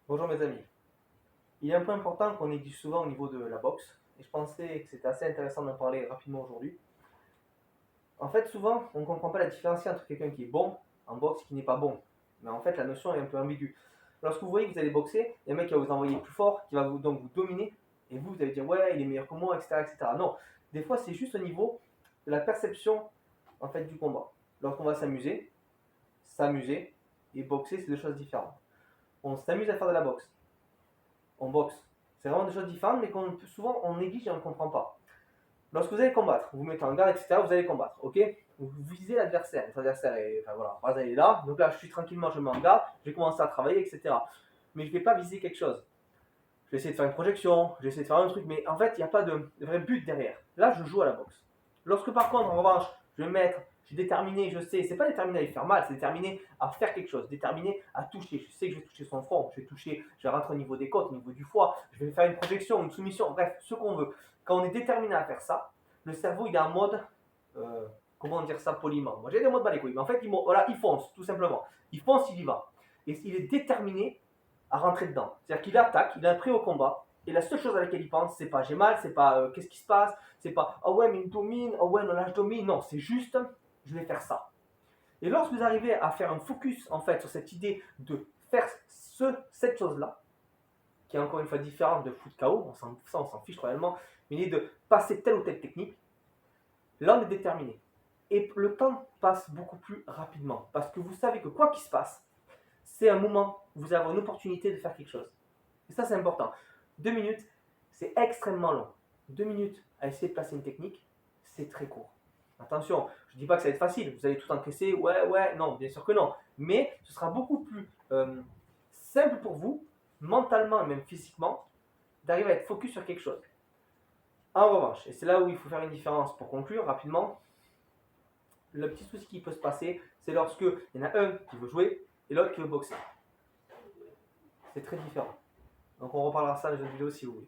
Bonjour mes amis. Il y a un point important qu'on néglige souvent au niveau de la boxe, et je pensais que c'était assez intéressant d'en parler rapidement aujourd'hui. En fait, souvent, on ne comprend pas la différence entre quelqu'un qui est bon en boxe et qui n'est pas bon. Mais en fait, la notion est un peu ambiguë. Lorsque vous voyez que vous allez boxer, il y a un mec qui va vous envoyer plus fort, qui va donc vous dominer, et vous allez dire ouais, il est meilleur que moi, etc., etc. Non, des fois, c'est juste au niveau de la perception en fait du combat. Lorsqu'on va s'amuser et boxer, c'est deux choses différentes. On s'amuse à faire de la boxe. On boxe. C'est vraiment des choses différentes, mais qu'on souvent on néglige et on ne comprend pas. Lorsque vous allez combattre, vous vous mettez en garde, etc., vous allez combattre, ok. Vous visez l'adversaire. Votre adversaire est, enfin voilà, par exemple, il est là, donc là je suis tranquillement, je me mets en garde, je vais commencer à travailler, etc. Mais je ne vais pas viser quelque chose. Je vais essayer de faire une projection, je vais essayer de faire un truc, mais en fait, il n'y a pas de vrai but derrière. Là, je joue à la boxe. Lorsque par contre, en revanche, je vais mettre, je suis déterminé, je sais, c'est pas déterminé à lui faire mal, c'est déterminé à faire quelque chose, déterminé à toucher. Je sais que je vais toucher son front, je vais rentrer au niveau des côtes, au niveau du foie, je vais faire une projection, une soumission, bref, ce qu'on veut. Quand on est déterminé à faire ça, le cerveau il est en mode, comment dire ça poliment. Moi j'ai des modes bas les couilles, mais en fait voilà, il fonce, tout simplement. Il fonce, il y va. Et il est déterminé à rentrer dedans. C'est-à-dire qu'il attaque, il est prêt au combat, et la seule chose à laquelle il pense, c'est pas j'ai mal, c'est pas qu'est-ce qui se passe, c'est pas oh ouais, mais il me domine, oh ouais, non, là je domine. Non, c'est juste je vais faire ça. Et lorsque vous arrivez à faire un focus en fait sur cette idée de faire cette chose-là, qui est encore une fois différente de foot KO, ça on s'en fiche réellement, mais l'idée de passer telle ou telle technique, là on est déterminé. Et le temps passe beaucoup plus rapidement, parce que vous savez que quoi qu'il se passe, c'est un moment où vous avez une opportunité de faire quelque chose. Et ça, c'est important. 2 minutes, c'est extrêmement long. 2 minutes à essayer de placer une technique, c'est très court. Attention, je ne dis pas que ça va être facile. Vous allez tout encaisser. Ouais, ouais, non, bien sûr que non. Mais ce sera beaucoup plus simple pour vous, mentalement et même physiquement, d'arriver à être focus sur quelque chose. En revanche, et c'est là où il faut faire une différence pour conclure rapidement, le petit souci qui peut se passer, c'est lorsque il y en a un qui veut jouer et l'autre qui veut boxer. C'est très différent. Donc on reparlera ça dans une vidéo si vous voulez.